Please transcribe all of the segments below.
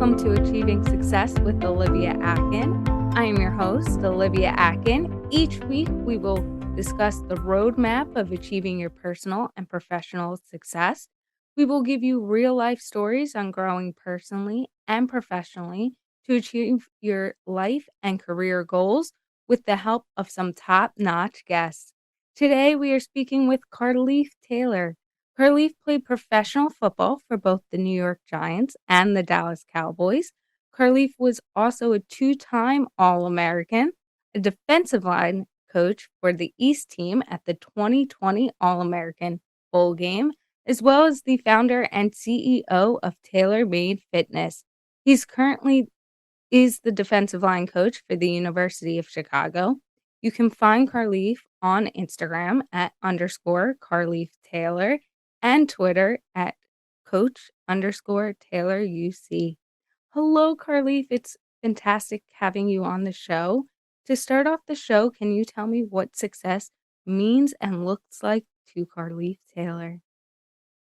Welcome to Achieving Success with Olivia Atkin. I am your host, Olivia Atkin. Each week, we will discuss the roadmap of achieving your personal and professional success. We will give you real-life stories on growing personally and professionally to achieve your life and career goals with the help of some top-notch guests. Today, we are speaking with Carlif Taylor. Carlif played professional football for both the New York Giants and the Dallas Cowboys. Carlif was also a two-time All-American, a defensive line coach for the East team at the 2020 All-American Bowl game, as well as the founder and CEO of TaylorMade Fitness. He's currently is the defensive line coach for the University of Chicago. You can find Carlif on Instagram at _Carlif Taylor and Twitter at coach_TaylorUC. Hello, Carlif. It's fantastic having you on the show. To start off the show, can you tell me what success means and looks like to Carlif Taylor?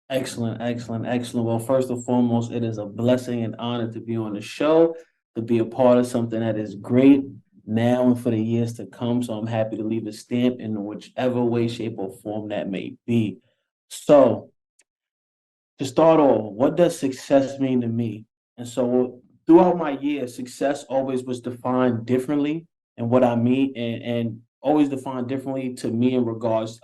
Excellent, excellent, excellent. Well, first and foremost, it is a blessing and honor to be on the show, to be a part of something that is great now and for the years to come. So I'm happy to leave a stamp in whichever way, shape, or form that may be. So to start off, what does success mean to me? And so throughout my years, success always was defined differently, and what I mean, and always defined differently to me in regards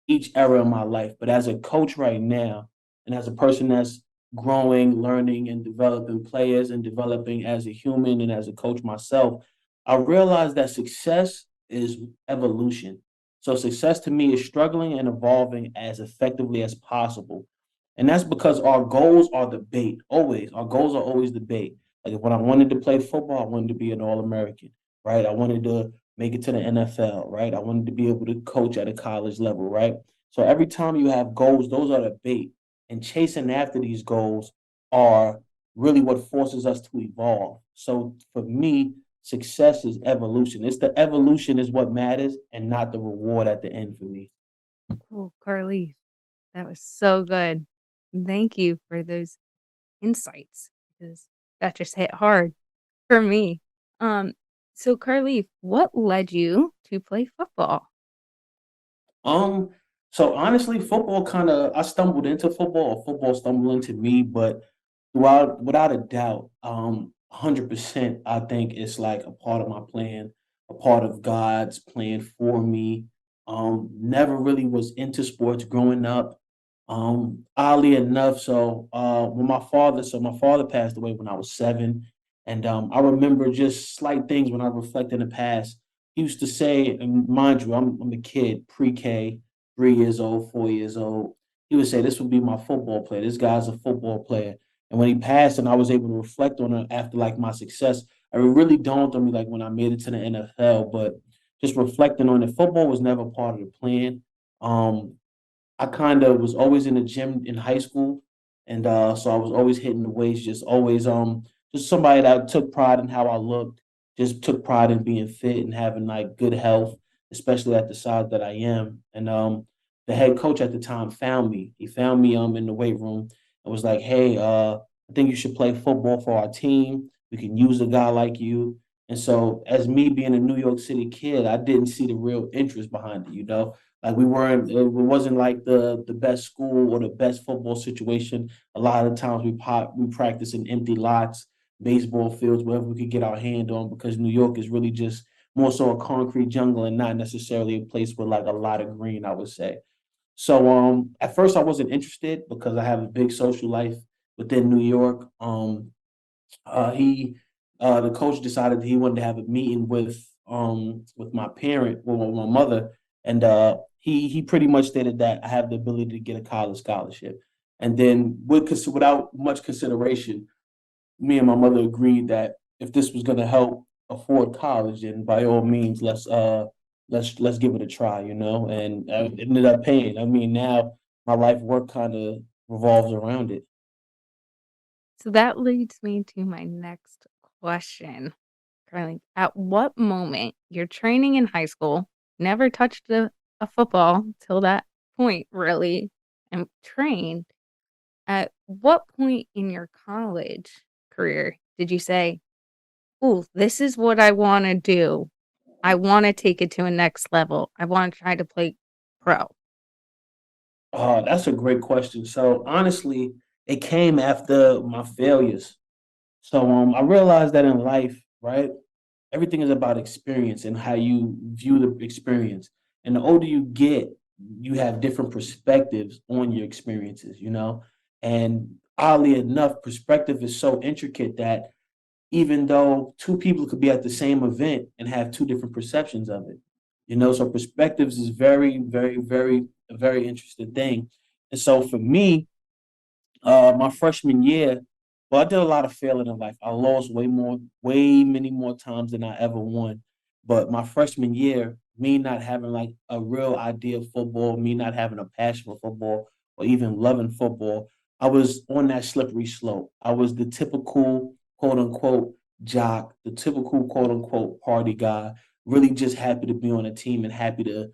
each era of my life. But as a coach right now, and as a person that's growing, learning, and developing players and developing as a human and as a coach myself, I realize that success is evolution. So success to me is struggling and evolving as effectively as possible, and that's because our goals are debate, always. Our goals are always debate. Like when I wanted to play football, I wanted to be an All American, right? I wanted to make it to the NFL, right? I wanted to be able to coach at a college level, right? So every time you have goals, those are debate. And chasing after these goals are really what forces us to evolve. So for me, success is evolution. It's the evolution is what matters and not the reward at the end for me. Oh, Carlif, that was so good. Thank you for those insights because that just hit hard for me. Um, so Carlif, what led you to play football? Um, so honestly, football kind of I stumbled into football, or football stumbled into me, but without a doubt, 100%, I think it's like a part of my plan, a part of God's plan for me. Never really was into sports growing up. Oddly enough, so my father passed away when I was 7, and I remember just slight things when I reflect in the past. He used to say, and mind you, I'm a kid, pre-K, 3 years old, 4 years old. He would say, "This would be my football player. This guy's a football player." And when he passed, and I was able to reflect on it after like my success, it really dawned on me like when I made it to the NFL. But just reflecting on it, football was never part of the plan. Um, I kind of was always in the gym in high school, and so I was always hitting the weights, just always just somebody that took pride in how I looked, just took pride in being fit and having like good health, especially at the size that I am. And the head coach at the time found me. He found me in the weight room and was like, "Hey, I think you should play football for our team. We can use a guy like you." And so, as me being a New York City kid, I didn't see the real interest behind it. Like we weren't, it wasn't like the best school or the best football situation. A lot of the times we practice in empty lots, baseball fields, wherever we could get our hand on, because New York is really just more so a concrete jungle and not necessarily a place with like a lot of green, I would say. So at first I wasn't interested because I have a big social life within New York. He The coach decided he wanted to have a meeting with my parent, well, with my mother, and he pretty much stated that I have the ability to get a college scholarship. And then without much consideration, me and my mother agreed that if this was going to help afford college, then by all means, let's give it a try. And it ended up paying. I mean, now my life work kind of revolves around it. So that leads me to my next question. Carly, at what moment your training in high school never touched a football till that point, really, and trained? At what point in your college career did you say, "Ooh, this is what I wanna do. I wanna take it to a next level. I wanna try to play pro"? That's a great question. So honestly, it came after my failures. So I realized that in life, right, everything is about experience and how you view the experience. And the older you get, you have different perspectives on your experiences, you know? And oddly enough, perspective is so intricate that even though two people could be at the same event and have two different perceptions of it, you know? So perspectives is very, very, very, a very interesting thing. And so for me, my freshman year, well, I did a lot of failing in life. I lost way many more times than I ever won. But my freshman year, me not having like a real idea of football, me not having a passion for football or even loving football, I was on that slippery slope. I was the typical quote unquote jock, the typical quote unquote party guy, really just happy to be on a team and happy to,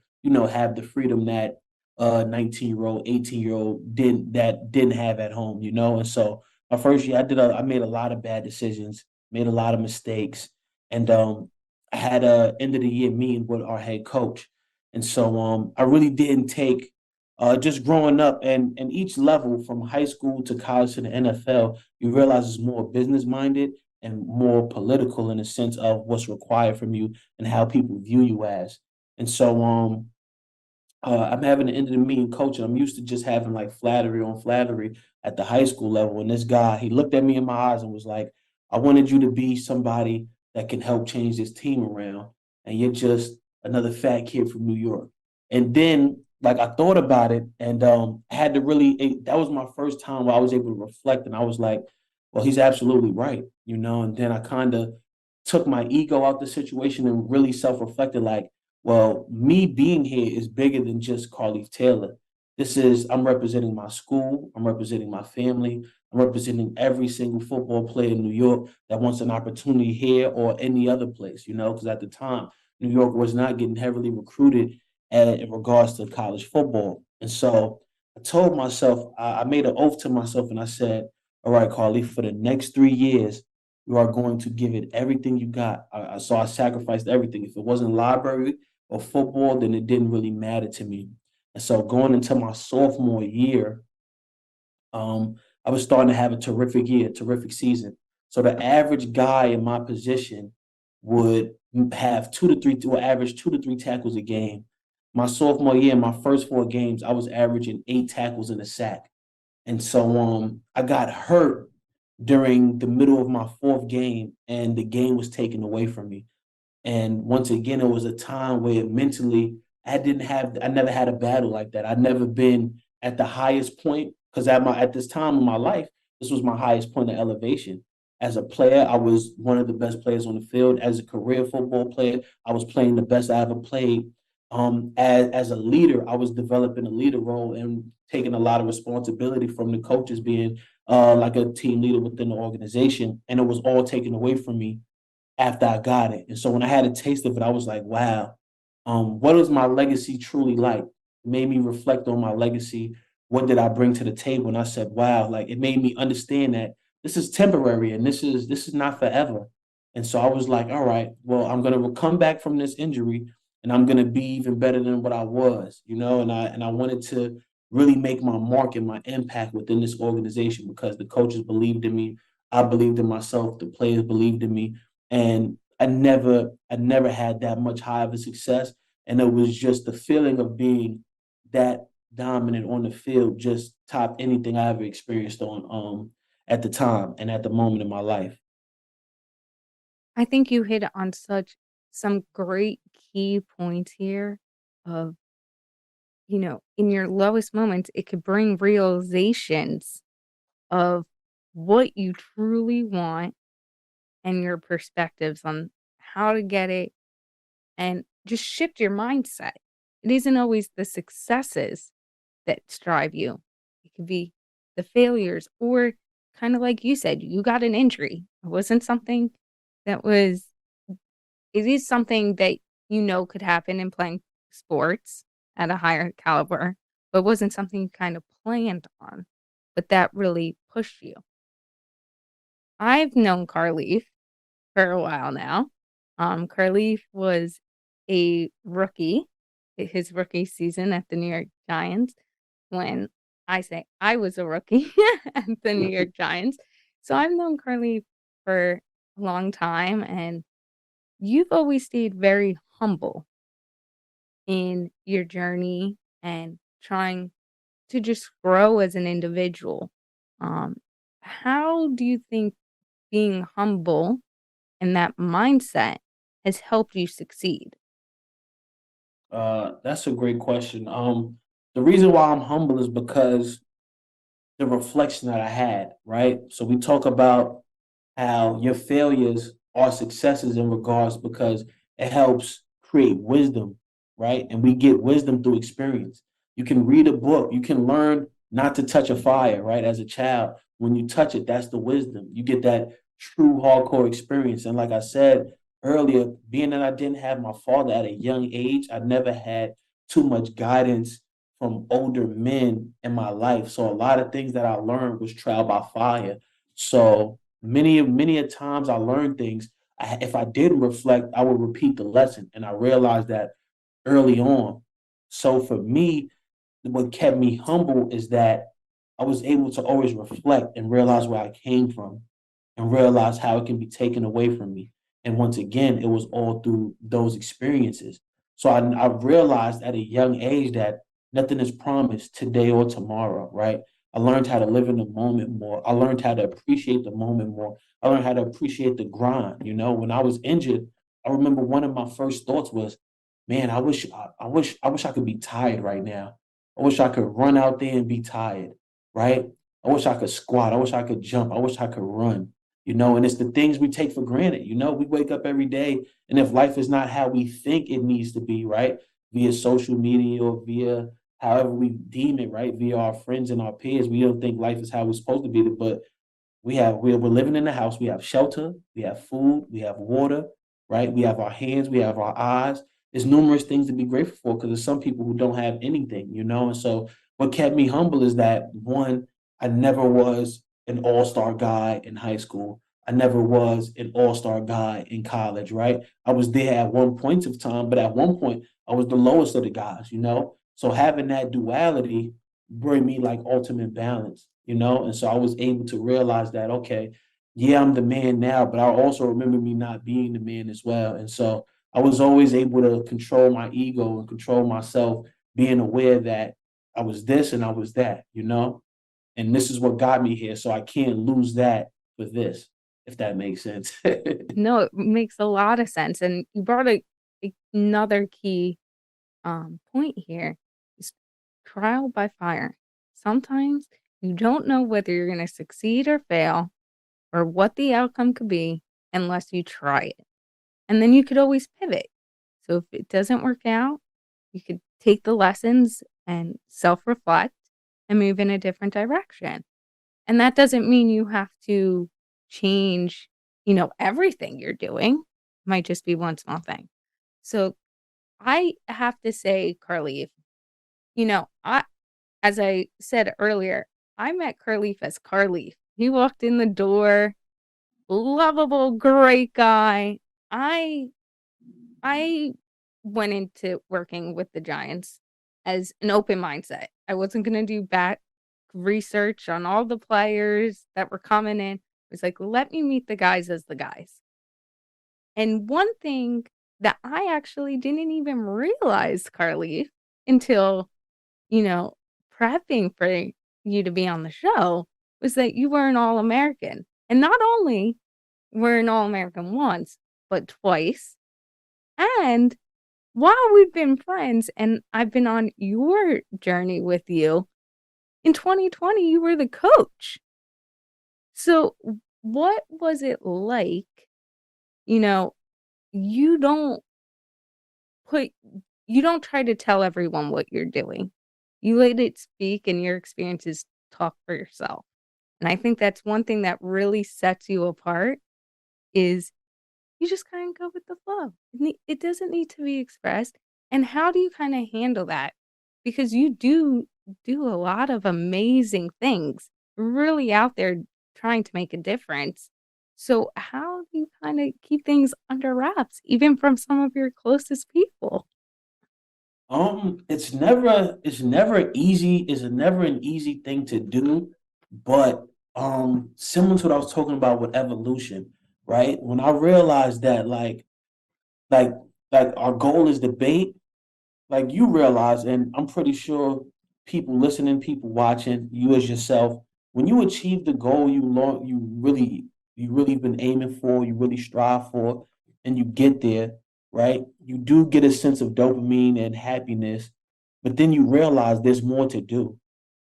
have the freedom that 19-year-old, 18-year-old didn't have at home, you know. And so my first year, I made a lot of bad decisions, made a lot of mistakes, and I had a end of the year meeting with our head coach, and so I really didn't take just growing up and each level from high school to college to the NFL, you realize it's more business minded and more political in the sense of what's required from you and how people view you as. And so I'm having an end of the meeting coach, and I'm used to just having like flattery on flattery at the high school level. And this guy, he looked at me in my eyes and was like, I wanted you to be somebody that can help change this team around. And you're just another fat kid from New York. And then, like, I thought about it and had to that was my first time where I was able to reflect. And I was like, well, he's absolutely right, you know? And then I kind of took my ego out the situation and really self reflected, like, well, me being here is bigger than just Carlif Taylor. I'm representing my school, I'm representing my family, I'm representing every single football player in New York that wants an opportunity here or any other place, you know, because at the time, New York was not getting heavily recruited in regards to college football. And so I told myself, I made an oath to myself and I said, all right, Carly, for the next 3 years, you are going to give it everything you got. So I sacrificed everything. If it wasn't library, or football, then it didn't really matter to me. And so going into my sophomore year, I was starting to have a terrific year, terrific season. So the average guy in my position would have average 2 to 3 tackles a game. My sophomore year, my first 4 games, I was averaging 8 tackles and a sack. And so I got hurt during the middle of my fourth game, and the game was taken away from me. And once again, it was a time where mentally I never had a battle like that. I'd never been at the highest point because at this time in my life, this was my highest point of elevation. As a player, I was one of the best players on the field. As a career football player, I was playing the best I ever played. As a leader, I was developing a leader role and taking a lot of responsibility from the coaches being like a team leader within the organization. And it was all taken away from me after I got it. And so when I had a taste of it, I was like, wow, what was my legacy truly like? It made me reflect on my legacy. What did I bring to the table? And I said, wow, like it made me understand that this is temporary and this is not forever. And so I was like, all right, well, I'm gonna come back from this injury and I'm gonna be even better than what I was, you know, and I wanted to really make my mark and my impact within this organization because the coaches believed in me. I believed in myself, the players believed in me, and I never had that much high of a success. And it was just the feeling of being that dominant on the field, just top anything I ever experienced on at the time and at the moment in my life. I think you hit on such some great key points here of, in your lowest moments, it could bring realizations of what you truly want and your perspectives on how to get it and just shift your mindset. It isn't always the successes that drive you. It could be the failures or kind of like you said, you got an injury. It wasn't something that was it is something that could happen in playing sports at a higher caliber, but wasn't something you kind of planned on. But that really pushed you. I've known Carlif for a while now. Carlif was a rookie, his rookie season at the New York Giants, when I say I was a rookie at the New York Giants. So I've known Carlif for a long time, and you've always stayed very humble in your journey and trying to just grow as an individual. Um, how do you think being humble and that mindset has helped you succeed? That's a great question. The reason why I'm humble is because the reflection that I had, right? So we talk about how your failures are successes in regards because it helps create wisdom, right? And we get wisdom through experience. You can read a book, you can learn not to touch a fire, right? As a child, when you touch it, that's the wisdom. You get that true hardcore experience. And like I said earlier, being that I didn't have my father at a young age, I never had too much guidance from older men in my life. So a lot of things that I learned was trial by fire. So many a times I learned things. If I didn't reflect, I would repeat the lesson, and I realized that early on. So for me, what kept me humble is that I was able to always reflect and realize where I came from and realize how it can be taken away from me. And once again, it was all through those experiences. So I realized at a young age that nothing is promised today or tomorrow, right? I learned how to live in the moment more. I learned how to appreciate the moment more. I learned how to appreciate the grind. You know, when I was injured, I remember one of my first thoughts was, man, I wish I could be tired right now. I wish I could run out there and be tired, right? I wish I could squat. I wish I could jump. I wish I could run, you know, and it's the things we take for granted. You know, we wake up every day, and if life is not how we think it needs to be, right? Via social media or via however we deem it, right? Via our friends and our peers, we don't think life is how it's supposed to be. But we're living in the house. We have shelter, we have food, we have water, right? We have our hands, we have our eyes. There's numerous things to be grateful for because there's some people who don't have anything, you know. And so, what kept me humble is that one, I never was an all-star guy in high school. I never was an all-star guy in college, right? I was there at one point of time, but at one point I was the lowest of the guys, you know. So having that duality bring me like ultimate balance, you know? And so I was able to realize that, okay, yeah, I'm the man now, but I also remember me not being the man as well. And so I was always able to control my ego and control myself, being aware that I was this and I was that, you know? And this is what got me here. So I can't lose that for this, if that makes sense. No, it makes a lot of sense. And you brought another key point here is trial by fire. Sometimes you don't know whether you're going to succeed or fail or what the outcome could be unless you try it. And then you could always pivot. So if it doesn't work out, you could take the lessons and self reflect and move in a different direction. And that doesn't mean you have to change, everything you're doing. It might just be one small thing. So I have to say, Carly, I as I said earlier, I met Carleif as Carleif. He walked in the door, lovable, great guy. I I went into working with the Giants as an open mindset. I wasn't going to do back research on all the players that were coming in. It was like, let me meet the guys as the guys. And one thing that I actually didn't even realize, Carly, until, you know, prepping for you to be on the show was that you were an All American. And not only were an All American once, but twice. And while we've been friends and I've been on your journey with you, in 2020, you were the coach. So, what was it like? You know, you don't put, you don't try to tell everyone what you're doing. You let it speak and your experiences talk for yourself. And I think that's one thing that really sets you apart is you just kind of go with the flow. It doesn't need to be expressed. And how do you kind of handle that? Because you do a lot of amazing things, really out there trying to make a difference. So how do you kind of keep things under wraps, even from some of your closest people? It's never an easy thing to do, but similar to what I was talking about with evolution, right? When I realized that like like our goal is debate, like you realize, and I'm pretty sure people listening, people watching, you as yourself, when you achieve the goal you really been aiming for, you really strive for, and you get there, right? You do get a sense of dopamine and happiness, but then you realize there's more to do,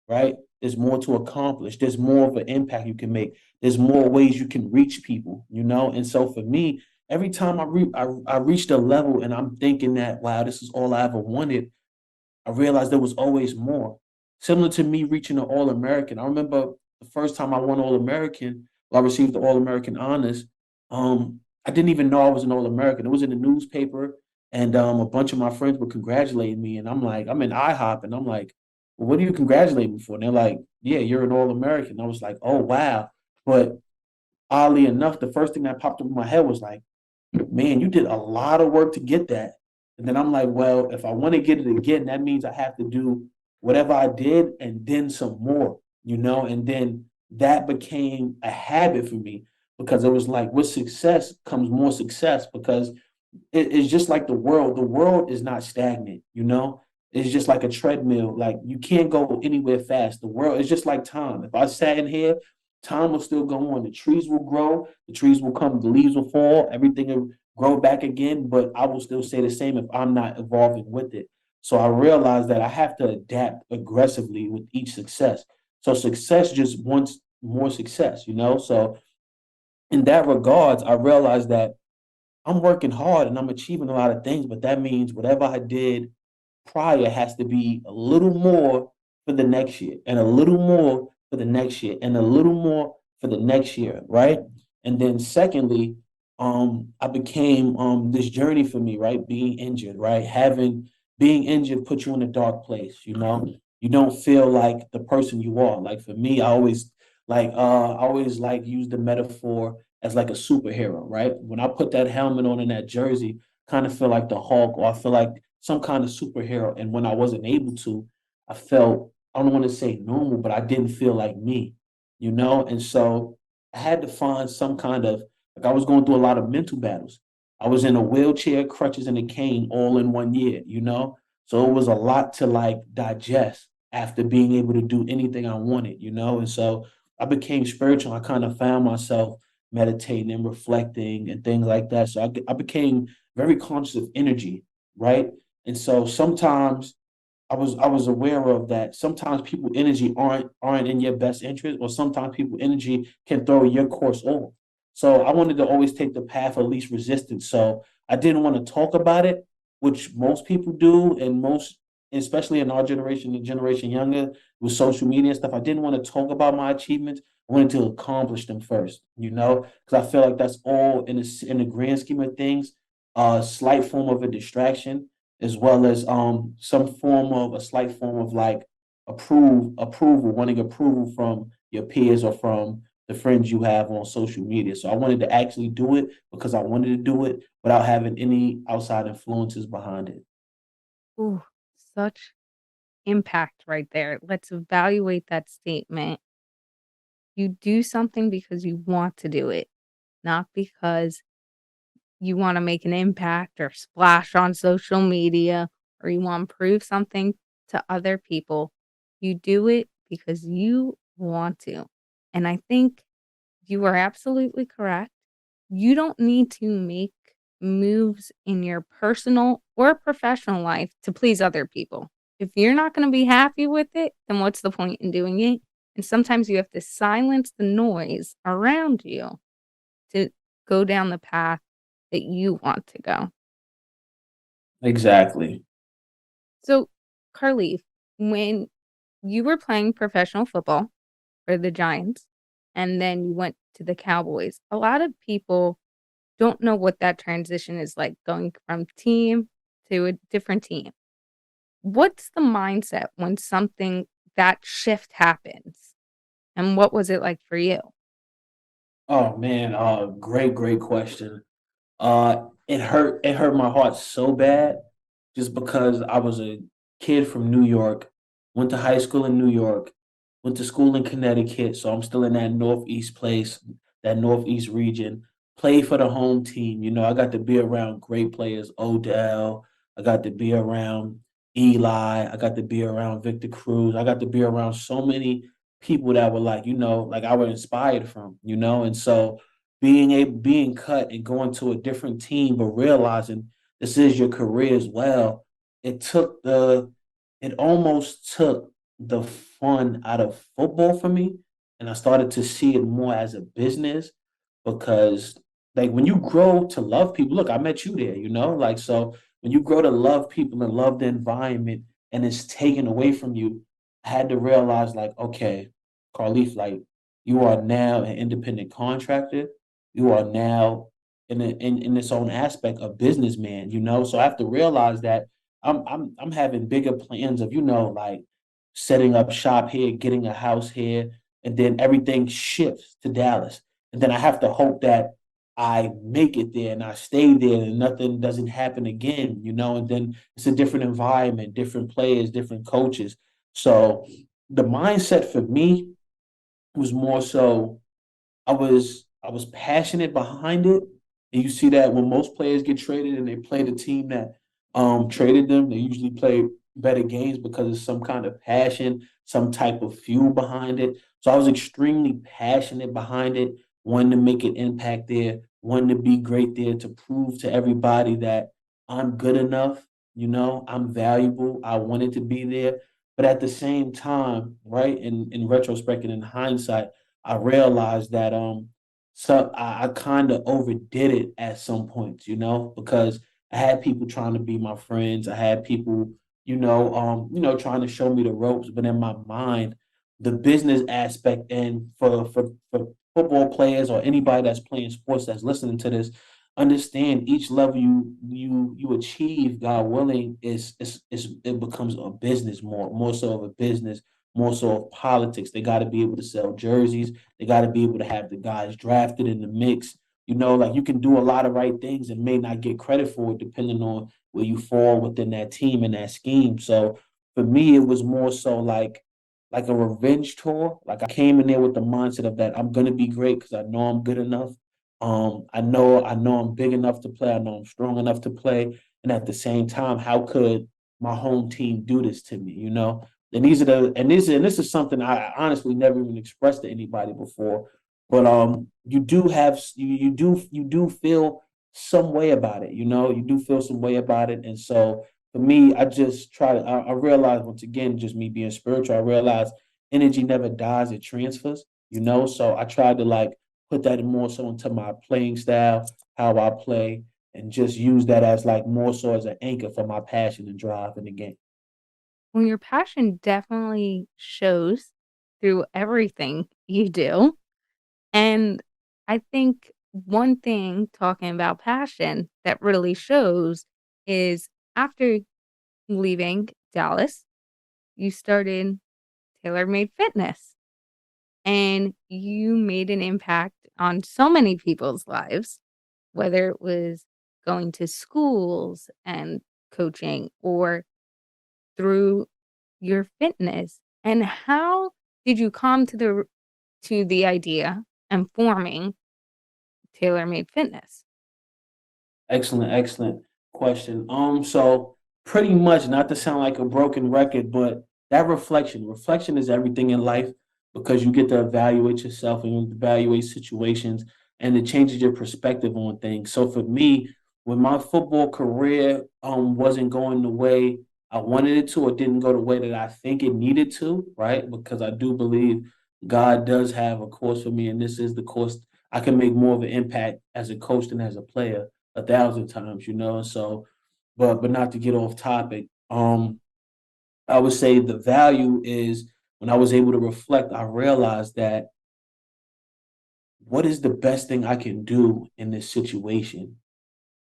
right? There's more to accomplish. There's more of an impact you can make. There's more ways you can reach people, you know? And so for me, every time I reached a level and I'm thinking that, wow, this is all I ever wanted, I realized there was always more. Similar to me reaching an All American. I remember the first time I won All American, I received the All American honors. I didn't even know I was an All American. It was in the newspaper, and a bunch of my friends were congratulating me. And I'm like, I'm in IHOP, and I'm like, well, what are you congratulating me for? And they're like, yeah, you're an All American. I was like, oh, wow. But oddly enough, the first thing that popped up in my head was like, man, you did a lot of work to get that. And then I'm like, well, if I want to get it again, that means I have to do whatever I did and then some more, you know? And then that became a habit for me because it was like with success comes more success because it's just like the world. The world is not stagnant, you know? It's just like a treadmill. Like you can't go anywhere fast. The world is just like time. If I sat in here, time will still go on. The trees will grow, the trees will come, the leaves will fall, everything will grow back again, but I will still stay the same if I'm not evolving with it. So I realized that I have to adapt aggressively with each success. So success just wants more success, you know? So in that regards, I realized that I'm working hard and I'm achieving a lot of things, but that means whatever I did prior has to be a little more for the next year and a little more for the next year and a little more for the next year, right? And then secondly, I became this journey for me, right? Being injured, right? Having being injured put you in a dark place, you know. You don't feel like the person you are. Like for me, I always like use the metaphor as like a superhero, right? When I put that helmet on and that jersey, kind of feel like the Hulk, or I feel like some kind of superhero. And when I wasn't able to, I felt, I don't want to say normal, but I didn't feel like me, you know? And so I had to find some kind of, like I was going through a lot of mental battles. I was in a wheelchair, crutches, and a cane all in 1 year, you know? So it was a lot to like digest after being able to do anything I wanted, you know? And so I became spiritual. I kind of found myself meditating and reflecting and things like that. So I became very conscious of energy, right? And so sometimes I was aware of that. Sometimes people energy aren't in your best interest, or sometimes people energy can throw your course off. So I wanted to always take the path of least resistance. So I didn't want to talk about it, which most people do, and most, especially in our generation, the generation younger, with social media and stuff. I didn't want to talk about my achievements. I wanted to accomplish them first, you know, because I feel like that's all in the grand scheme of things, a slight form of a distraction as well as some form of a slight form of like approval, wanting approval from your peers or from the friends you have on social media. So I wanted to actually do it because I wanted to do it without having any outside influences behind it. Ooh, such impact right there. Let's evaluate that statement. You do something because you want to do it, not because you want to make an impact or splash on social media or you want to prove something to other people. You do it because you want to. And I think you are absolutely correct. You don't need to make moves in your personal or professional life to please other people. If you're not going to be happy with it, then what's the point in doing it? And sometimes you have to silence the noise around you to go down the path that you want to go. Exactly. So, Carlif, when you were playing professional football for the Giants and then you went to the Cowboys, a lot of people don't know what that transition is like going from team to a different team. What's the mindset when something that shift happens? And what was it like for you? Oh man, great question. It hurt my heart so bad just because I was a kid from New York, went to high school in New York, went to school in Connecticut, so I'm still in that northeast place, that northeast region. Played for the home team. I got to be around great players, Odell. I got to be around Eli. I got to be around Victor Cruz. I got to be around so many people that were like I was inspired from. And so being cut and going to a different team, but realizing this is your career as well. It almost took the fun out of football for me, and I started to see it more as a business because, like, when you grow to love people, look, I met you there, like, so when you grow to love people and love the environment, and it's taken away from you, I had to realize, like, okay, Carlif, like, you are now an independent contractor. You are now in its own aspect a businessman. So I have to realize that I'm having bigger plans of like setting up shop here, getting a house here, and then everything shifts to Dallas. And then I have to hope that I make it there and I stay there and nothing doesn't happen again. And then it's a different environment, different players, different coaches. So the mindset for me was more so I was passionate behind it. And you see that when most players get traded and they play the team that traded them, they usually play better games because of some kind of passion, some type of fuel behind it. So I was extremely passionate behind it, wanting to make an impact there, wanting to be great there to prove to everybody that I'm good enough, I'm valuable. I wanted to be there. But at the same time, right, in retrospect and in hindsight, I realized that I kind of overdid it at some points, because I had people trying to be my friends. I had people, trying to show me the ropes, but in my mind, the business aspect and for football players or anybody that's playing sports that's listening to this, understand each level you achieve, God willing, is it becomes a business more so of a business, more so of politics. They got to be able to sell jerseys. They got to be able to have the guys drafted in the mix. Like you can do a lot of right things and may not get credit for it depending on where you fall within that team and that scheme. So for me, it was more so like a revenge tour. Like I came in there with the mindset of that I'm gonna be great because I know I'm good enough. I know I'm big enough to play. I know I'm strong enough to play. And at the same time, how could my home team do this to me? And this is something I honestly never even expressed to anybody before. But you do feel some way about it. You do feel some way about it. And so for me, I just try to I realize once again, just me being spiritual, I realize energy never dies, it transfers. So I tried to like put that more so into my playing style, how I play, and just use that as like more so as an anchor for my passion and drive in the game. Well, your passion definitely shows through everything you do. And I think one thing talking about passion that really shows is after leaving Dallas, you started TaylorMade Fitness and you made an impact on so many people's lives, whether it was going to schools and coaching or through your fitness. And how did you come to the idea and forming TaylorMade Fitness? Excellent question. So pretty much, not to sound like a broken record, but that reflection is everything in life because you get to evaluate yourself and evaluate situations, and it changes your perspective on things. So for me, when my football career wasn't going the way I wanted it to, or didn't go the way that I think it needed to, right? Because I do believe God does have a course for me, and this is the course I can make more of an impact as a coach than as a player 1,000 times. So, but not to get off topic. I would say the value is when I was able to reflect, I realized that what is the best thing I can do in this situation,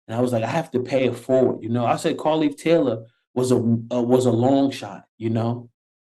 and I was like, I have to pay it forward. I said Carlif Taylor was a long shot.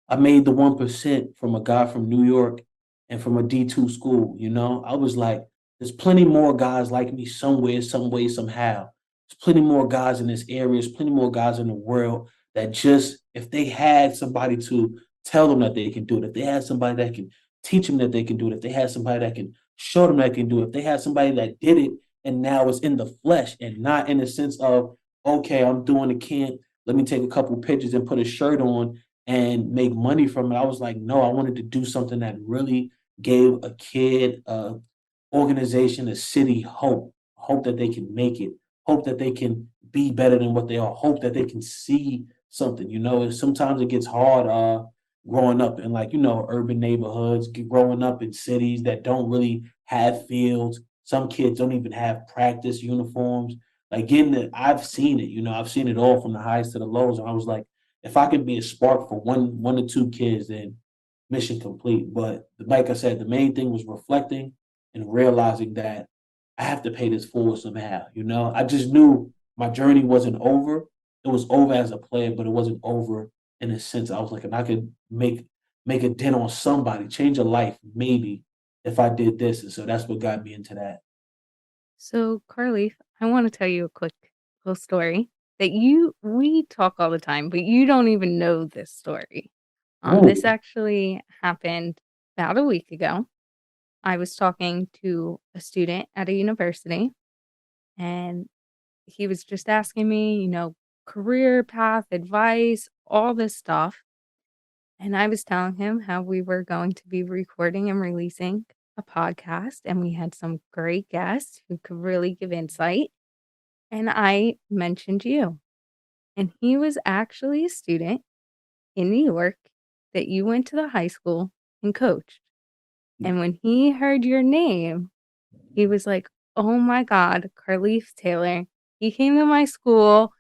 I made the 1% from a guy from New York and from a D2 school. I was like, there's plenty more guys like me somewhere, some way, somehow. There's plenty more guys in this area. There's plenty more guys in the world that just, if they had somebody to tell them that they can do it, if they had somebody that can teach them that they can do it, if they had somebody that can show them that they can do it, if they had somebody that did it and now it's in the flesh and not in the sense of, okay, I'm doing a camp. Let me take a couple pictures and put a shirt on and make money from it. I was like, no, I wanted to do something that really gave a kid, organization, a city hope, hope that they can make it, hope that they can be better than what they are, hope that they can see something. Sometimes it gets hard growing up in like, urban neighborhoods, growing up in cities that don't really have fields. Some kids don't even have practice uniforms. Like getting it, I've seen it, I've seen it all from the highs to the lows. And I was like, if I could be a spark for one or two kids, then mission complete. But like I said, the main thing was reflecting and realizing that I have to pay this forward somehow. I just knew my journey wasn't over. It was over as a player, but it wasn't over in a sense. I was like, if I could make a dent on somebody, change a life, maybe if I did this. And so that's what got me into that. So, Carlif, I want to tell you a quick little story that we talk all the time, but you don't even know this story. This Ooh, actually happened about a week ago. I was talking to a student at a university, and he was just asking me, career path, advice, all this stuff. And I was telling him how we were going to be recording and releasing a podcast, and we had some great guests who could really give insight. And I mentioned you. And he was actually a student in New York that you went to the high school and coached. And when he heard your name, he was like, "Oh my God, Carlif Taylor. He came to my school.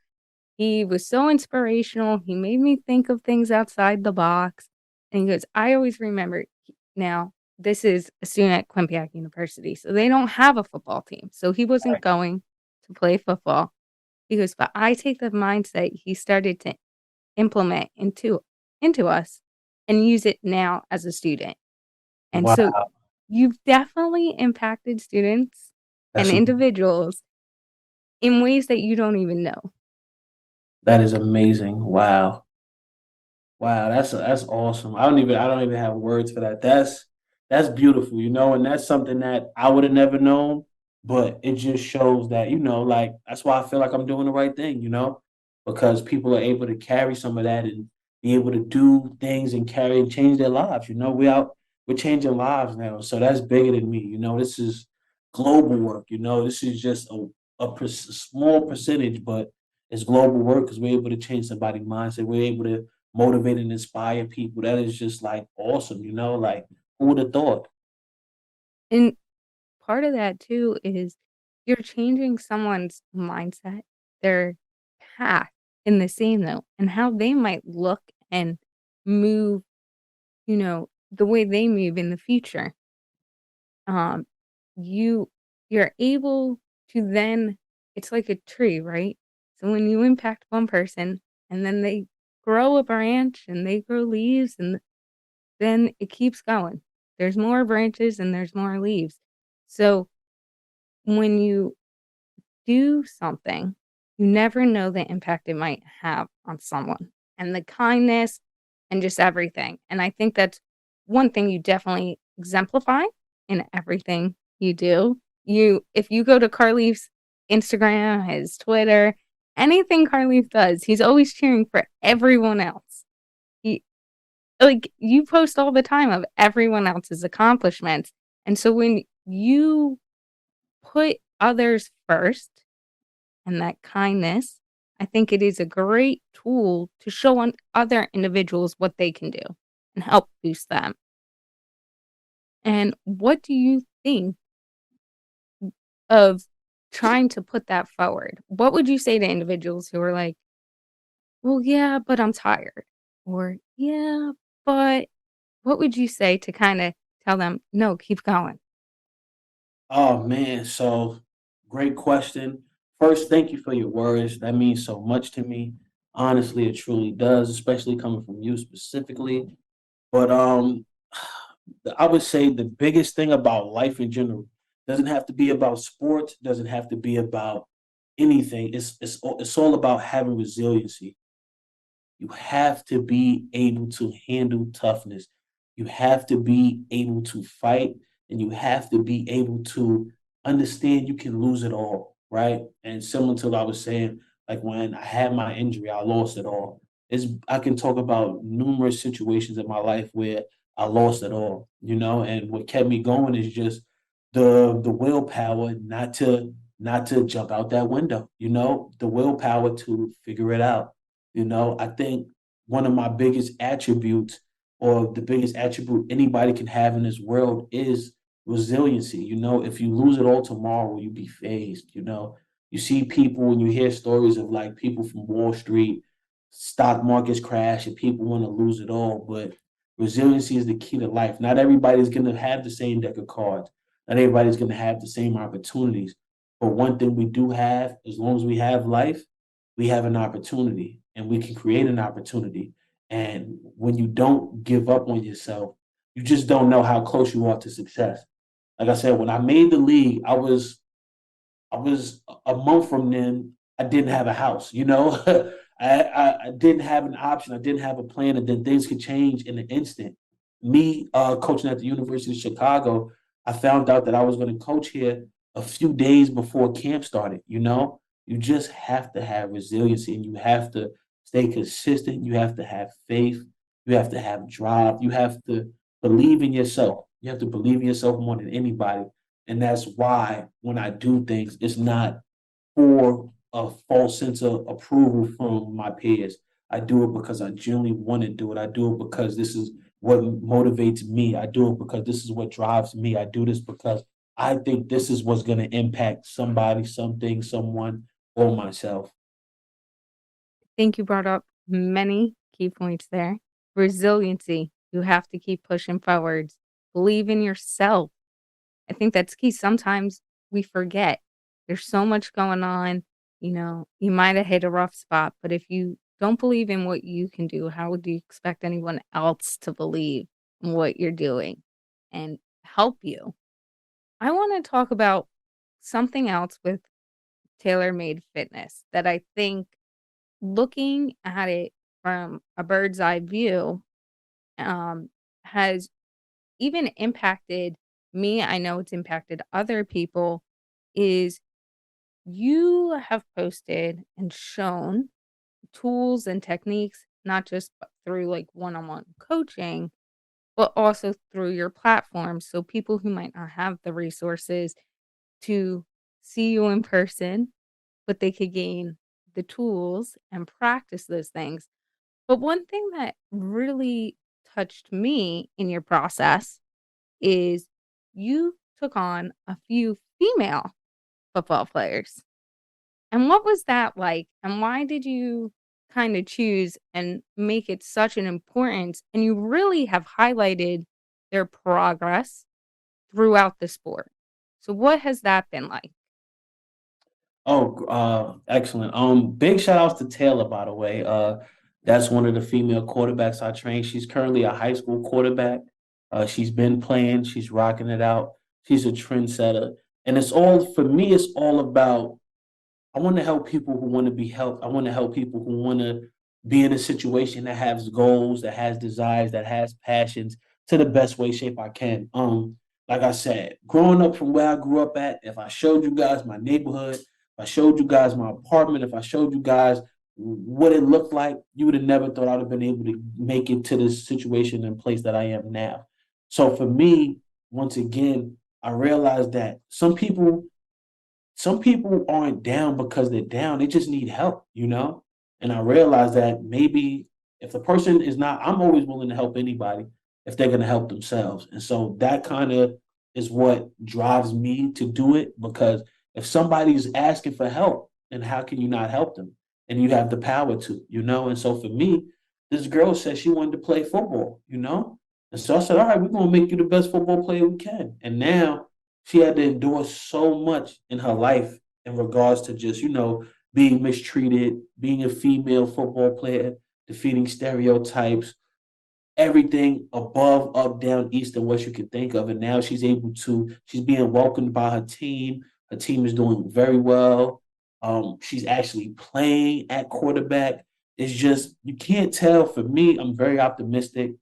He was so inspirational. He made me think of things outside the box." And he goes, "I always remember." Now, this is a student at Quinnipiac University, so they don't have a football team. So he wasn't right. going to play football. He goes, "But I take the mindset he started to implement into us and use it now as a student." And Wow. so you've definitely impacted students and That's individuals in ways that you don't even know. that is amazing. Wow. Wow, that's awesome. I don't even have words for that. That's beautiful, and that's something that I would have never known, but it just shows that, like that's why I feel like I'm doing the right thing, because people are able to carry some of that and be able to do things and carry and change their lives. We're changing lives now. So that's bigger than me. This is global work, this is just a small percentage, but it's global work because we're able to change somebody's mindset. We're able to motivate and inspire people. That is just like awesome, like who would have thought? And part of that too is you're changing someone's mindset, their path in the same though, and how they might look and move, the way they move in the future. Um, you you're able to then it's like a tree, right? So when you impact one person and then they grow a branch and they grow leaves and then it keeps going. There's more branches and there's more leaves. So when you do something, you never know the impact it might have on someone and the kindness and just everything. And I think that's one thing you definitely exemplify in everything you do. If you go to Carleaf's Instagram, his Twitter, anything Carleaf does, he's always cheering for everyone else. He like you post all the time of everyone else's accomplishments. And so when you put others first and that kindness, I think it is a great tool to show on other individuals what they can do and help boost them. And what do you think of trying to put that forward? What would you say to individuals who are like, "Well, yeah, but I'm tired," or "Yeah, but," what would you say to kind of tell them, "No, keep going"? Oh man, so great question. First, thank you for your words. That means so much to me. Honestly, it truly does, especially coming from you specifically. But I would say the biggest thing about life in general. Doesn't have to be about sports, doesn't have to be about anything. It's all about having resiliency. You have to be able to handle toughness. You have to be able to fight, and you have to be able to understand you can lose it all, right? And similar to what I was saying, like when I had my injury, I lost it all. I can talk about numerous situations in my life where I lost it all, and what kept me going is just the willpower not to jump out that window, the willpower to figure it out. I think one of my biggest attributes, or the biggest attribute anybody can have in this world, is resiliency. If you lose it all tomorrow, you be phased. You see people and you hear stories of like people from Wall Street, stock markets crash, and people want to lose it all. But resiliency is the key to life. Not everybody's going to have the same deck of cards. Not everybody's going to have the same opportunities. But one thing we do have, as long as we have life, we have an opportunity, and we can create an opportunity. And when you don't give up on yourself, you just don't know how close you are to success. Like I said, when I made the league, I was a month from then. I didn't have a house. I didn't have an option. I didn't have a plan, and then things could change in an instant. Me coaching at the University of Chicago, I found out that I was going to coach here a few days before camp started. You just have to have resiliency, and you have to stay consistent. You have to have faith. You have to have drive. You have to believe in yourself. You have to believe in yourself more than anybody. And that's why when I do things, it's not for a false sense of approval from my peers. I do it because I genuinely want to do it. I do it because this is what motivates me. I do it because this is what drives me. I do this because I think this is what's going to impact somebody, something, someone, or myself. I think you brought up many key points there. Resiliency. You have to keep pushing forwards. Believe in yourself. I think that's key. Sometimes we forget. There's so much going on. You might have hit a rough spot, but if you don't believe in what you can do, how would you expect anyone else to believe in what you're doing and help you? I want to talk about something else with TaylorMade Fitness that I think, looking at it from a bird's eye view, um, has even impacted me. I know it's impacted other people. Is you have posted and shown tools and techniques, not just through like one-on-one coaching, but also through your platform. So people who might not have the resources to see you in person, but they could gain the tools and practice those things. But one thing that really touched me in your process is you took on a few female football players. And what was that like? And why did you kind of choose and make it such an importance? And you really have highlighted their progress throughout the sport. So what has that been like? Oh, excellent. Big shout outs to Taylor, by the way. That's one of the female quarterbacks I train. She's currently a high school quarterback. She's been playing, she's rocking it out. She's a trendsetter. And it's all, for me, it's all about, I want to help people who want to be helped. I want to help people who want to be in a situation that has goals, that has desires, that has passions, to the best way, shape I can. Like I said, growing up from where I grew up at, if I showed you guys my neighborhood, if I showed you guys my apartment, if I showed you guys what it looked like, you would have never thought I'd have been able to make it to this situation and place that I am now. So for me, once again, I realized that some people aren't down because they're down. They just need help. And I realize that maybe if the person is not, I'm always willing to help anybody if they're going to help themselves. And so that kind of is what drives me to do it, because if somebody's asking for help, then how can you not help them? And you have the power to. And so for me, this girl said she wanted to play football. And so I said, all right, we're going to make you the best football player we can. And now she had to endure so much in her life in regards to just, being mistreated, being a female football player, defeating stereotypes, everything above, up, down, east, and west you can think of. And now she's being welcomed by her team. Her team is doing very well. She's actually playing at quarterback. It's just, you can't tell. For me, I'm very optimistic,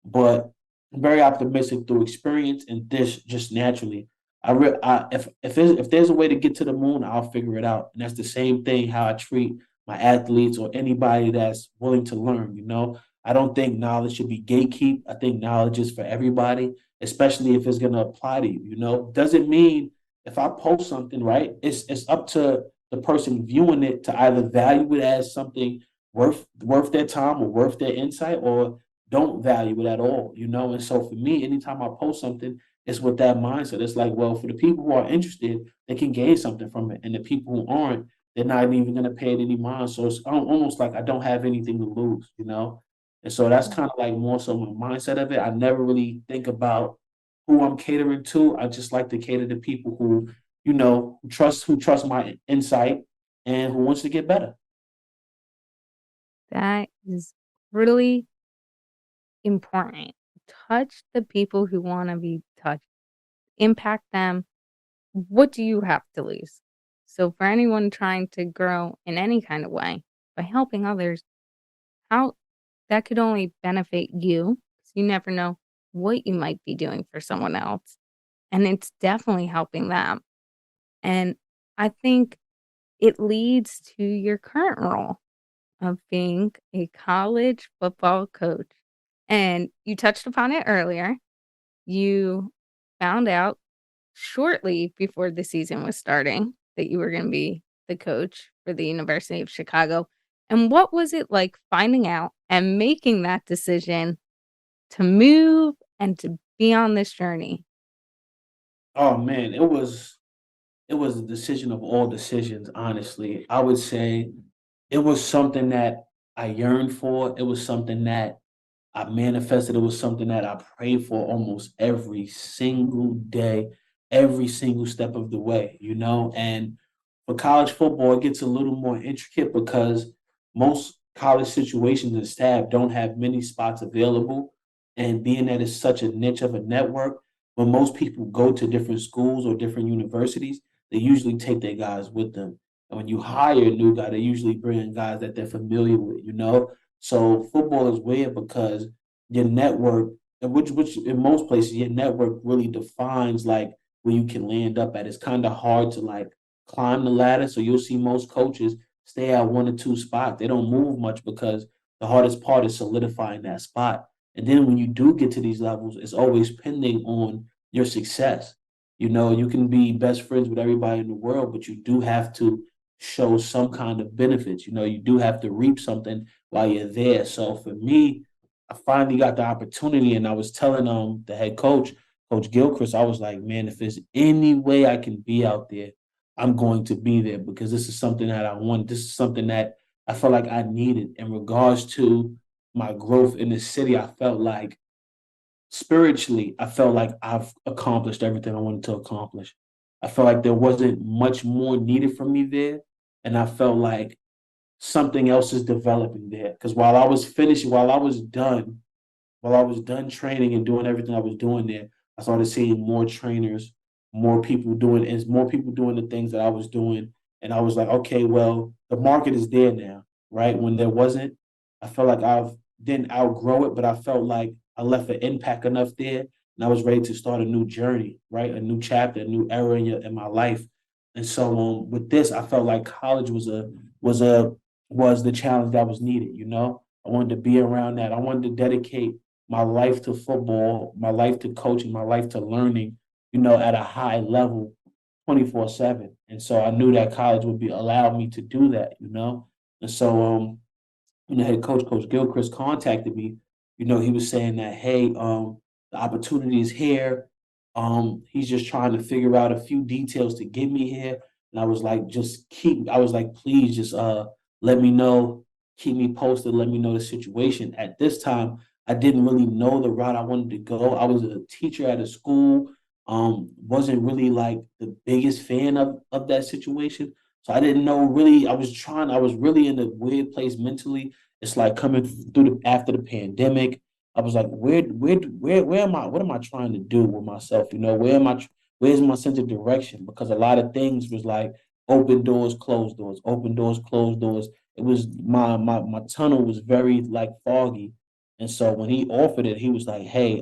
but I'm very optimistic through experience and this just naturally. If there's a way to get to the moon, I'll figure it out. And that's the same thing how I treat my athletes or anybody that's willing to learn. I don't think knowledge should be gatekeep. I think knowledge is for everybody, especially if it's gonna apply to you. Doesn't mean if I post something, right? It's up to the person viewing it to either value it as something worth their time or worth their insight, or don't value it at all. And so for me, anytime I post something, it's with that mindset. It's like, well, for the people who are interested, they can gain something from it, and the people who aren't, they're not even going to pay it any mind. So it's almost like I don't have anything to lose. And so that's kind of like more so my mindset of it. I never really think about who I'm catering to. I just like to cater to people who trust my insight and who wants to get better. That is really important. Touch the people who want to be touched, impact them. What do you have to lose? So, for anyone trying to grow in any kind of way by helping others, how that could only benefit you, 'cause you never know what you might be doing for someone else. And it's definitely helping them. And I think it leads to your current role of being a college football coach. And you touched upon it earlier. You found out shortly before the season was starting that you were going to be the coach for the University of Chicago. And what was it like finding out and making that decision to move and to be on this journey? Oh man, it was a decision of all decisions, honestly. I would say it was something that I yearned for. It was something that I manifested. It was something that I prayed for almost every single day, every single step of the way. And for college football, it gets a little more intricate because most college situations and staff don't have many spots available. And being that it's such a niche of a network, when most people go to different schools or different universities, they usually take their guys with them. And when you hire a new guy, they usually bring in guys that they're familiar with. So football is weird because your network, which in most places, your network really defines like where you can land up at. It's kind of hard to like climb the ladder. So you'll see most coaches stay at one or two spots. They don't move much because the hardest part is solidifying that spot. And then when you do get to these levels, it's always pending on your success. You can be best friends with everybody in the world, but you do have to show some kind of benefits. You do have to reap something while you're there. So for me, I finally got the opportunity, and I was telling the head coach, Coach Gilchrist, I was like, man, if there's any way I can be out there, I'm going to be there because this is something that I want. This is something that I felt like I needed in regards to my growth in the city. I felt like spiritually, I felt like I've accomplished everything I wanted to accomplish. I felt like there wasn't much more needed from me there. And I felt like something else is developing there. Because while I was done training and doing everything I was doing there, I started seeing more trainers, more people doing the things that I was doing. And I was like, okay, well, the market is there now, right? When there wasn't, I felt like I've didn't outgrow it, but I felt like I left an impact enough there, and I was ready to start a new journey, right? A new chapter, a new era in my life. And so with this, I felt like college was a was the challenge that was needed. I wanted to be around that. I wanted to dedicate my life to football, my life to coaching, my life to learning, at a high level 24/7. And so I knew that college would be allow me to do that. And so when the head coach, Coach Gilchrist, contacted me, he was saying that, hey, the opportunity is here. He's just trying to figure out a few details to get me here. And I was like, please just let me know, keep me posted, let me know the situation. At this time, I didn't really know the route I wanted to go. I was a teacher at a school, wasn't really like the biggest fan of that situation. So I didn't know really. I was really in a weird place mentally. It's like coming through after the pandemic. I was like, where am I? What am I trying to do with myself? You know, where's my sense of direction? Because a lot of things was like open doors, closed doors, open doors, closed doors. It was my tunnel was very like foggy. And so when he offered it, he was like, hey,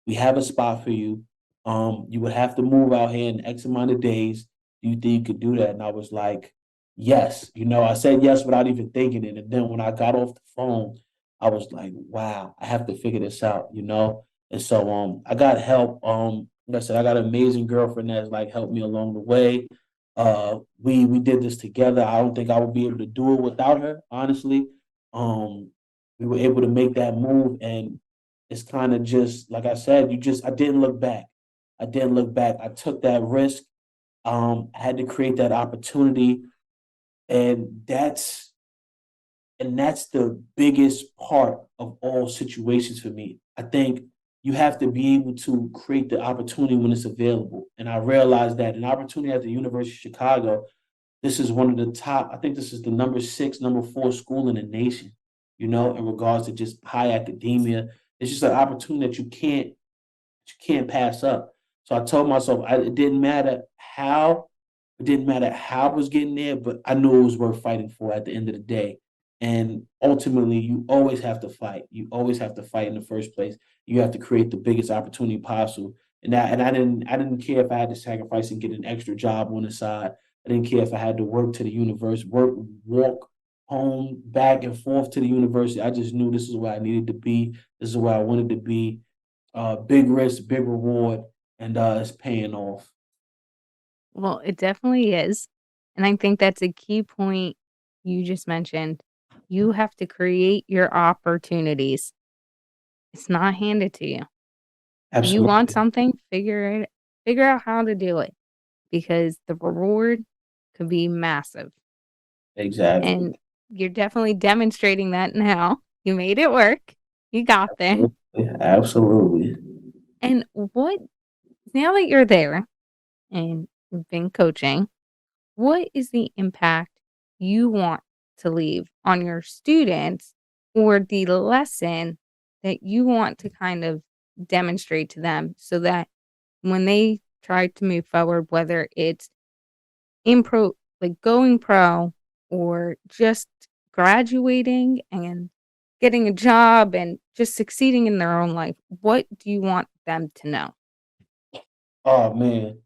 we have a spot for you. You would have to move out here in X amount of days. Do you think you could do that? And I was like, yes. You know, I said yes without even thinking it. And then when I got off the phone, I was like, wow, I have to figure this out, you know? And so I got help. Like I said, I got an amazing girlfriend that's like helped me along the way. We did this together. I don't think I would be able to do it without her, honestly. Um, we were able to make that move, and it's kind of just like I said, I didn't look back. I didn't look back. I took that risk. I had to create that opportunity, and that's the biggest part of all situations for me. I think you have to be able to create the opportunity when it's available. And I realized that an opportunity at the University of Chicago, this is one of the top, I think this is the number six, number four school in the nation, you know, in regards to just high academia. It's just an opportunity that you can't pass up. So I told myself it didn't matter how I was getting there, but I knew it was worth fighting for at the end of the day. And ultimately, you always have to fight. You always have to fight in the first place. You have to create the biggest opportunity possible. And I didn't care if I had to sacrifice and get an extra job on the side. I didn't care if I had to work to the university, walk home, back and forth to the university. I just knew this is where I needed to be. This is where I wanted to be. Big risk, big reward, and it's paying off. Well, it definitely is. And I think that's a key point you just mentioned. You have to create your opportunities. It's not handed to you. You want Absolutely. something, figure out how to do it because the reward could be massive. Exactly. And you're definitely demonstrating that now. You made it work. You got there. Absolutely. Absolutely. And what now that you're there and you've been coaching, what is the impact you want to leave on your students or the lesson that you want to kind of demonstrate to them so that when they try to move forward, whether it's in pro, like going pro or just graduating and getting a job and just succeeding in their own life, what do you want them to know? Oh man.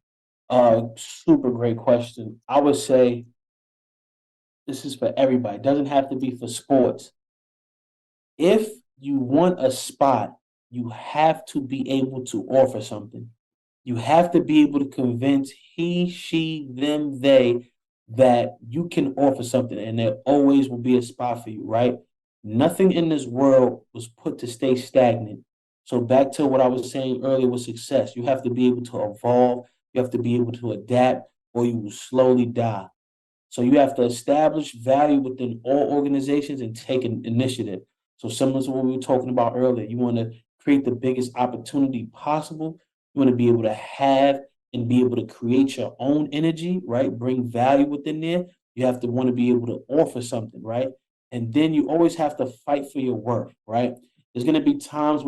Super great question. I would say this is for everybody. It doesn't have to be for sports. If you want a spot, you have to be able to offer something. You have to be able to convince he, she, them, they that you can offer something and there always will be a spot for you, right? Nothing in this world was put to stay stagnant. So, back to what I was saying earlier with success, you have to be able to evolve, you have to be able to adapt, or you will slowly die. So you have to establish value within all organizations and take an initiative. So similar to what we were talking about earlier, you want to create the biggest opportunity possible. You want to be able to have and be able to create your own energy, right? Bring value within there. You have to want to be able to offer something, right? And then you always have to fight for your worth, right? There's going to be times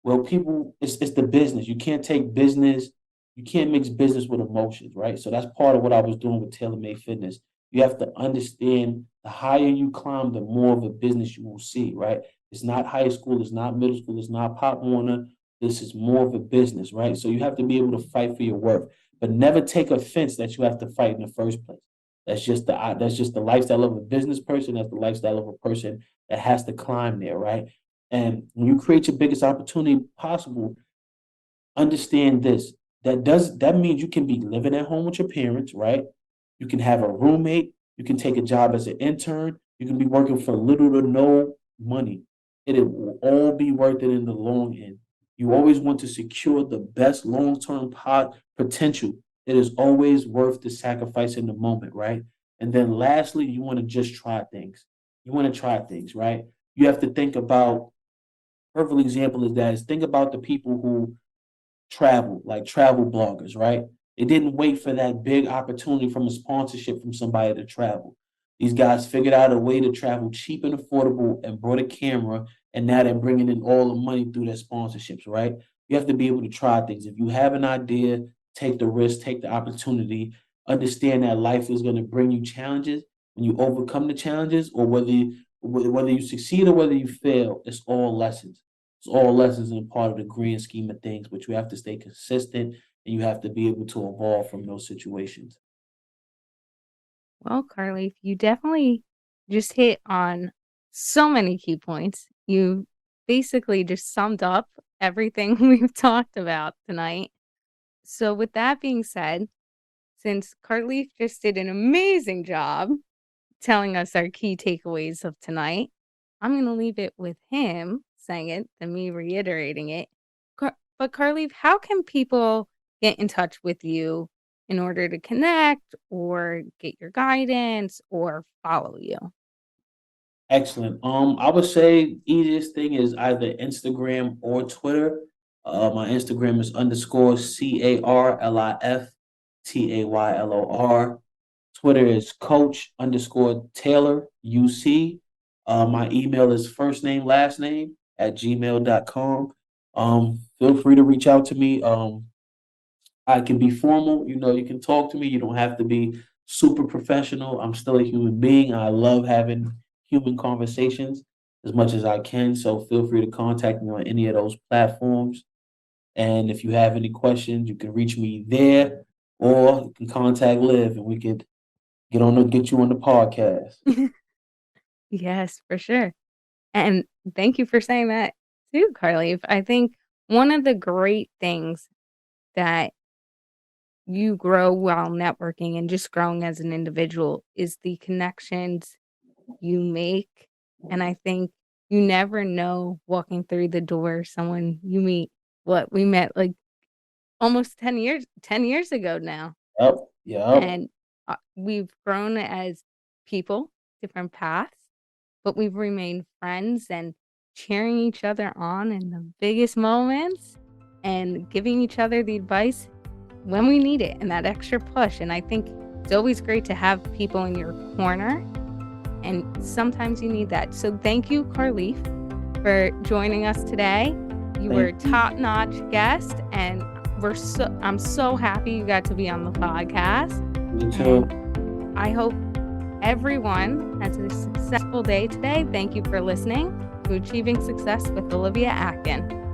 well, people, it's the business. You can't mix business with emotions, right? So that's part of what I was doing with TaylorMade Fitness. You have to understand the higher you climb, the more of a business you will see, right? It's not high school, it's not middle school, it's not Pop Warner. This is more of a business, right? So you have to be able to fight for your worth, but never take offense that you have to fight in the first place. That's just the lifestyle of a business person. That's the lifestyle of a person that has to climb there, right? And when you create your biggest opportunity possible, understand this. That means you can be living at home with your parents, right? You can have a roommate. You can take a job as an intern. You can be working for little to no money. It will all be worth it in the long end. You always want to secure the best long-term pot potential. It is always worth the sacrifice in the moment, right? And then lastly, you want to just try things. You want to try things, right? You have to think about, perfect example is that is think about the people who travel, like travel bloggers, right? They didn't wait for that big opportunity from a sponsorship from somebody to travel. These guys figured out a way to travel cheap and affordable and brought a camera and now they're bringing in all the money through their sponsorships, right? You have to be able to try things. If you have an idea, take the risk, take the opportunity, understand that life is going to bring you challenges. When you overcome the challenges, or whether you succeed or whether you fail, it's all lessons. It's all lessons and part of the grand scheme of things, but you have to stay consistent and you have to be able to evolve from those situations. Well, Carly, you definitely just hit on so many key points. You basically just summed up everything we've talked about tonight. So, with that being said, since Cartleaf just did an amazing job telling us our key takeaways of tonight, I'm going to leave it with him saying it than me reiterating it. But Carleaf, how can people get in touch with you in order to connect or get your guidance or follow you? Excellent. I would say easiest thing is either Instagram or Twitter. My Instagram is underscore CarlifTaylor. Twitter is coach underscore Taylor UC. My email is first name, last name at gmail.com. Feel free to reach out to me. I can be formal, you can talk to me. You don't have to be super professional. I'm still a human being. I love having human conversations as much as I can. So feel free to contact me on any of those platforms. And if you have any questions, you can reach me there, or you can contact Liv and we could get you on the podcast. Yes, for sure. And thank you for saying that too, Carly. I think one of the great things that you grow while networking and just growing as an individual is the connections you make. And I think you never know walking through the door someone you meet. What we met like almost 10 years ago now. Yep. Yep. And we've grown as people, different paths, but we've remained friends and cheering each other on in the biggest moments and giving each other the advice when we need it and that extra push. And I think it's always great to have people in your corner, and sometimes you need that. So thank you, Carlif, for joining us today. You were a top-notch guest, and I'm so happy you got to be on the podcast. Me too. And I hope everyone has a successful day today. Thank you for listening to Achieving Success with Olivia Atkin.